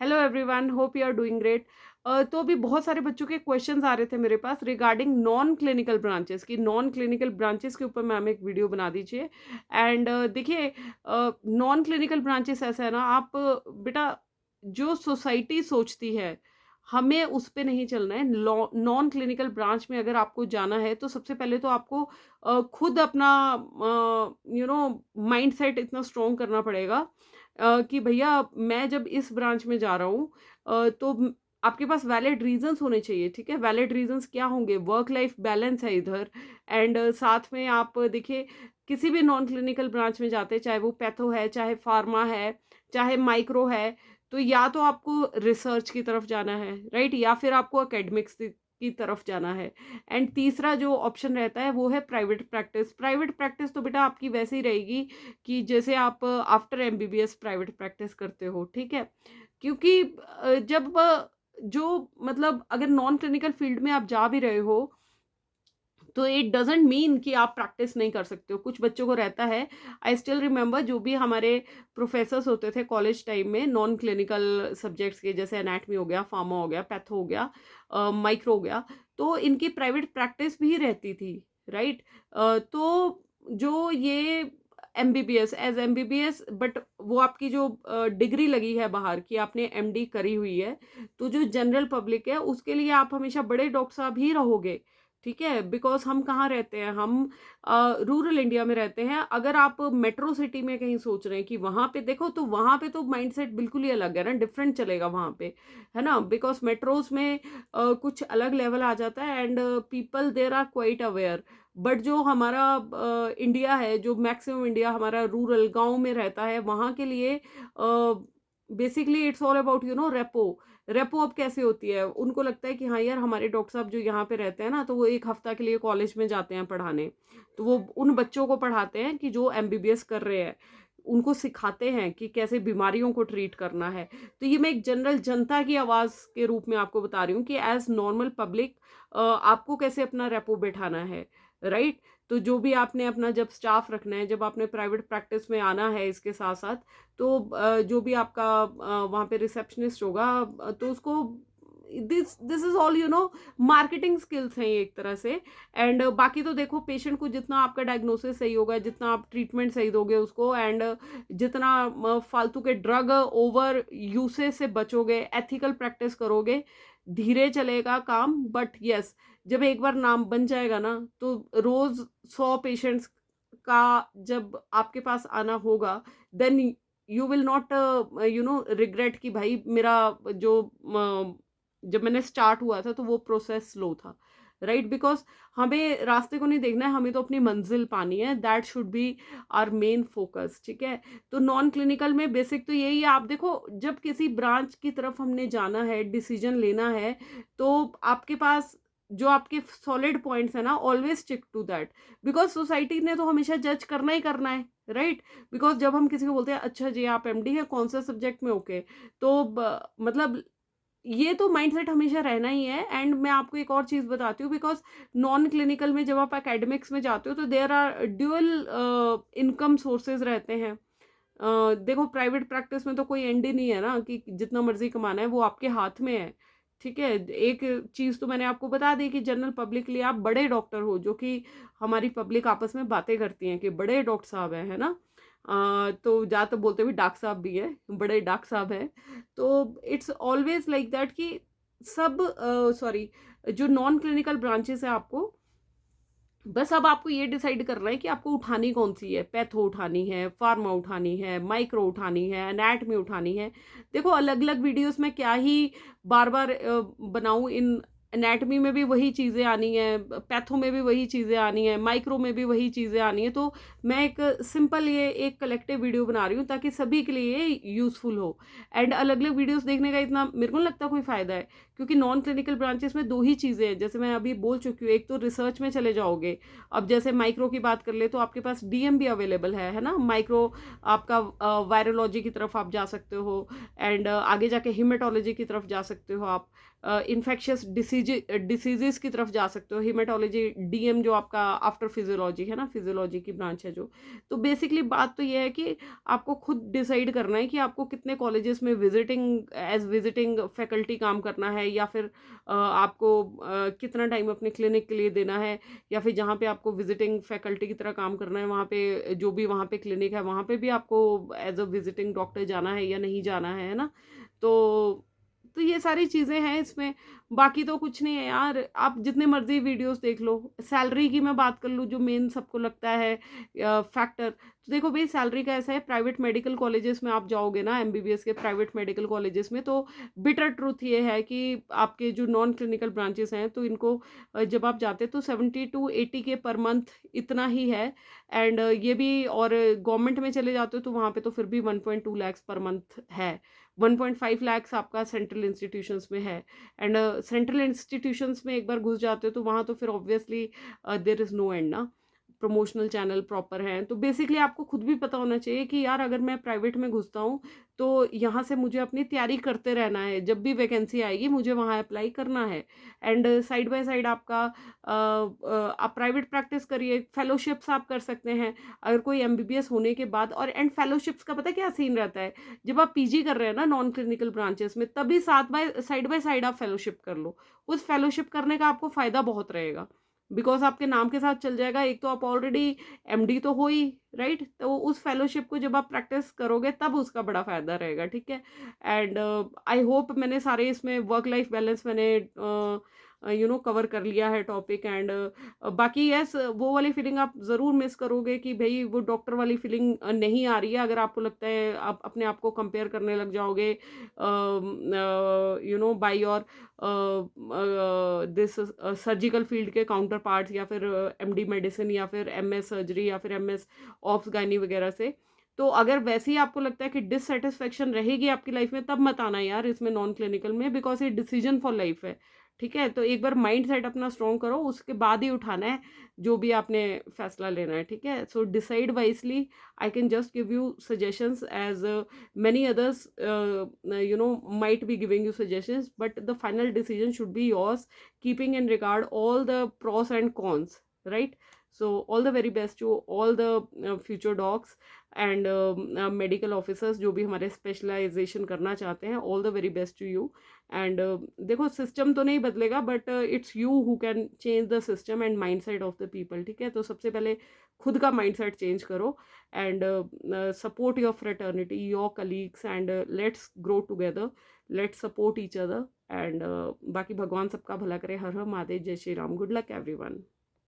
Hello everyone, hope you are doing great. तो अभी बहुत सारे बच्चों के क्वेश्चंस आ रहे थे मेरे पास रिगार्डिंग नॉन क्लिनिकल ब्रांचेस की। नॉन क्लिनिकल ब्रांचेस के ऊपर मैम एक वीडियो बना दीजिए। एंड देखिए, नॉन क्लिनिकल ब्रांचेस ऐसा है ना, आप बेटा जो सोसाइटी सोचती है हमें उस पे नहीं चलना है। नॉन क्लिनिकल ब्रांच में अगर आपको जाना है तो सबसे पहले तो आपको खुद अपना माइंड सेट इतना स्ट्रॉन्ग करना पड़ेगा कि भैया मैं जब इस ब्रांच में जा रहा हूँ तो आपके पास वैलिड रीजंस होने चाहिए। ठीक है, वैलिड रीजंस क्या होंगे? वर्क लाइफ बैलेंस है इधर। एंड साथ में आप देखिए, किसी भी नॉन क्लिनिकल ब्रांच में जाते, चाहे वो पैथो है, चाहे फार्मा है, चाहे माइक्रो है, तो या तो आपको रिसर्च की तरफ जाना है, राइट, या फिर आपको एकेडमिक्स की तरफ जाना है। एंड तीसरा जो ऑप्शन रहता है वो है प्राइवेट प्रैक्टिस। प्राइवेट प्रैक्टिस तो बेटा आपकी वैसे ही रहेगी कि जैसे आप आफ्टर एमबीबीएस प्राइवेट प्रैक्टिस करते हो। ठीक है, क्योंकि जब जो मतलब अगर नॉन क्लिनिकल फील्ड में आप जा भी रहे हो तो इट डजेंट मीन कि आप प्रैक्टिस नहीं कर सकते हो। कुछ बच्चों को रहता है। आई स्टिल रिमेंबर जो भी हमारे प्रोफेसर्स होते थे कॉलेज टाइम में नॉन क्लिनिकल सब्जेक्ट्स के, जैसे एनाटमी हो गया, फार्मा हो गया, पैथो हो गया, माइक्रो हो गया, तो इनकी प्राइवेट प्रैक्टिस भी रहती थी, राइट। तो जो ये एमबीबीएस एज एमबीबीएस, बट वो आपकी जो डिग्री लगी है बाहर की, आपने एमडी करी हुई है, तो जो जनरल पब्लिक है उसके लिए आप हमेशा बड़े डॉक्टर साहब ही रहोगे। ठीक है, बिकॉज हम कहाँ रहते हैं, हम रूरल इंडिया में रहते हैं। अगर आप मेट्रो सिटी में कहीं सोच रहे हैं कि वहां पे देखो, तो वहां पे तो माइंडसेट बिल्कुल ही अलग है ना, डिफरेंट चलेगा वहां पे, है ना। बिकॉज मेट्रोज में कुछ अलग लेवल आ जाता है and people there are quite aware. But जो हमारा इंडिया है, जो मैक्सिमम इंडिया हमारा रूरल गांव में रहता है, वहां के लिए basically it's all about repo. Repo अब कैसे होती है, उनको लगता है कि हाँ यार, हमारे डॉक्टर साहब जो यहाँ पे रहते हैं ना, तो वो एक हफ्ता के लिए कॉलेज में जाते हैं पढ़ाने, तो वो उन बच्चों को पढ़ाते हैं कि जो एमबीबीएस कर रहे हैं, उनको सिखाते हैं कि कैसे बीमारियों को ट्रीट करना है। तो ये मैं एक जनरल जनता की आवाज के रूप में आपको बता रही हूँ कि एज नॉर्मल पब्लिक आपको कैसे अपना रेपो बैठाना है, राइट। तो जो भी आपने अपना जब स्टाफ रखना है, जब आपने प्राइवेट प्रैक्टिस में आना है इसके साथ साथ, तो जो भी आपका वहाँ पे रिसेप्शनिस्ट होगा, तो उसको this is all marketing skills हैं ये एक तरह से। एंड बाकी तो देखो, पेशेंट को जितना आपका डायग्नोसिस सही होगा, जितना आप ट्रीटमेंट सही दोगे उसको, एंड जितना फालतू के ड्रग ओवर यूसेज से बचोगे, एथिकल प्रैक्टिस करोगे, धीरे चलेगा काम। बट यस, जब एक बार नाम बन जाएगा ना, तो रोज 100 पेशेंट्स का जब आपके पास आना होगा, then you will not regret कि भाई मेरा जो जब मैंने स्टार्ट हुआ था तो वो प्रोसेस स्लो था, राइट। बिकॉज हमें रास्ते को नहीं देखना है, हमें तो अपनी मंजिल पानी है। That should be our main focus. ठीक है, तो नॉन क्लिनिकल में बेसिक तो यही है। आप देखो, जब किसी ब्रांच की तरफ हमने जाना है, डिसीजन लेना है, तो आपके पास जो आपके सॉलिड पॉइंट्स है ना, always stick to that. Because society ने तो हमेशा जज करना ही करना है, राइट। बिकॉज जब हम किसी को बोलते हैं अच्छा जी आप एमडी है कौन सा सब्जेक्ट में, ओके, तो मतलब ये तो माइंडसेट हमेशा रहना ही है। एंड मैं आपको एक और चीज बताती हूँ, बिकॉज नॉन क्लिनिकल में जब आप एकेडमिक्स में जाते हो तो there are dual income sources रहते हैं। देखो, प्राइवेट प्रैक्टिस में तो कोई एंड ही नहीं है ना कि जितना मर्जी कमाना है, वो आपके हाथ में है। ठीक है, एक चीज तो मैंने आपको बता दी कि जनरल पब्लिक के लिए आप बड़े डॉक्टर हो, जो कि हमारी पब्लिक आपस में बातें करती हैं कि बड़े डॉक्टर साहब हैं, है ना। तो ज़्यादातर बोलते हुए डॉक्टर साहब भी है, बड़े डॉक्टर साहब हैं। तो इट्स ऑलवेज लाइक दैट कि सब सॉरी, जो नॉन क्लिनिकल ब्रांचेस है, आपको बस अब आपको ये डिसाइड करना है कि आपको उठानी कौन सी है। पैथो उठानी है, फार्मा उठानी है, माइक्रो उठानी है, एनाटमी उठानी है। देखो, अलग अलग वीडियोस में क्या ही बार बार बनाऊं। इन एनाटमी में भी वही चीज़ें आनी है, पैथो में भी वही चीज़ें आनी है, माइक्रो में भी वही चीज़ें आनी है। तो मैं एक सिंपल ये एक कलेक्टिव वीडियो बना रही हूँ ताकि सभी के लिए यूजफुल हो। एंड अलग अलग वीडियोस देखने का इतना मेरे को नहीं लगता कोई फ़ायदा है, क्योंकि नॉन क्लिनिकल ब्रांचेस में दो ही चीज़ें हैं, जैसे मैं अभी बोल चुकी हूँ। एक तो रिसर्च में चले जाओगे, अब जैसे माइक्रो की बात कर ले तो आपके पास डीएम भी अवेलेबल है ना। माइक्रो आपका वायरोलॉजी की तरफ आप जा सकते हो, एंड आगे जाके हिमेटोलॉजी की तरफ जा सकते हो आप। इन्फेक्शियस डिसीजेस की तरफ जा सकते हो, हेमेटोलॉजी, डीएम जो आपका आफ्टर फिजियोलॉजी है ना, फिजियोलॉजी की ब्रांच है जो। तो बेसिकली बात तो ये है कि आपको खुद डिसाइड करना है कि आपको कितने कॉलेजेस में विजिटिंग फैकल्टी काम करना है, या फिर आपको कितना टाइम अपने क्लिनिक के लिए देना है, या फिर जहाँ पे आपको विजिटिंग फैकल्टी की तरह काम करना है वहाँ पे जो भी वहाँ पे क्लिनिक है वहाँ पे भी आपको एज अ विजिटिंग डॉक्टर जाना है या नहीं जाना है ना। तो ये सारी चीज़ें हैं इसमें। बाकी तो कुछ नहीं है यार, आप जितने मर्जी वीडियोस देख लो। सैलरी की मैं बात कर लूँ, जो मेन सबको लगता है फैक्टर, तो देखो भाई सैलरी का ऐसा है, प्राइवेट मेडिकल कॉलेजेस में आप जाओगे ना, एमबीबीएस के प्राइवेट मेडिकल कॉलेजेस में, तो बिटर ट्रूथ ये है कि आपके जो नॉन क्लिनिकल ब्रांचेस हैं तो इनको जब आप जाते हैं तो 70 to 80 के पर मंथ इतना ही है। एंड ये भी, और गवर्नमेंट में चले जाते हो तो वहाँ पे तो फिर भी 1.2 lakhs पर मंथ है। 1.5 lakhs आपका सेंट्रल इंस्टीट्यूशंस में है। एंड सेंट्रल इंस्टीट्यूशंस में एक बार घुस जाते हो तो वहाँ तो फिर obviously there is no end ना, प्रमोशनल चैनल प्रॉपर हैं। तो बेसिकली आपको खुद भी पता होना चाहिए कि यार अगर मैं प्राइवेट में घुसता हूँ तो यहाँ से मुझे अपनी तैयारी करते रहना है, जब भी वैकेंसी आएगी मुझे वहाँ अप्लाई करना है। एंड साइड बाय साइड आपका आप प्राइवेट प्रैक्टिस करिए, फेलोशिप्स आप कर सकते हैं अगर कोई एमबीबीएस होने के बाद। और एंड फेलोशिप्स का पता है क्या सीन रहता है, जब आप पीजी कर रहे हैं ना नॉन क्लिनिकल ब्रांचेस में, तभी साथ बाय साइड आप फेलोशिप कर लो। उस फेलोशिप करने का आपको फायदा बहुत रहेगा, बिकॉज आपके नाम के साथ चल जाएगा। एक तो आप ऑलरेडी एमडी तो हो ही, राइट, तो उस फेलोशिप को जब आप प्रैक्टिस करोगे तब उसका बड़ा फायदा रहेगा, ठीक है। एंड आई होप मैंने सारे इसमें वर्क लाइफ बैलेंस मैंने कवर कर लिया है टॉपिक। एंड बाकी यस, वो वाली फीलिंग आप ज़रूर मिस करोगे कि भाई वो डॉक्टर वाली फीलिंग नहीं आ रही है। अगर आपको लगता है आप अपने आप को कंपेयर करने लग जाओगे by your this surgical field के काउंटर पार्ट्स, या फिर एमडी मेडिसिन, या फिर एमएस सर्जरी, या फिर एमएस ऑप्स गायनी वगैरह से। तो अगर वैसे ही आपको लगता है कि डिससेटिस्फेक्शन रहेगी आपकी लाइफ में, तब मत आना यार इसमें नॉन क्लिनिकल में, बिकॉज ये डिसीजन फॉर लाइफ है, ठीक है। तो एक बार माइंड सेट अपना स्ट्रॉन्ग करो, उसके बाद ही उठाना है जो भी आपने फैसला लेना है, ठीक है। So decide wisely. I can just give you suggestions as many others might be giving you suggestions, but the final decision should be yours, keeping in regard all the pros and cons, right? So all the very best to all the future docs and medical officers जो भी हमारे specialisation करना चाहते हैं, all the very best to you. And देखो system तो नहीं बदलेगा, but it's you who can change the system and mind set of the people, ठीक है। तो सबसे पहले खुद का माइंड सेट चेंज करो, and support your fraternity, your colleagues, and let's grow together, let's support each other. And बाकी भगवान सबका भला करे। हर हर महादेव, जय Shri Ram, good luck everyone.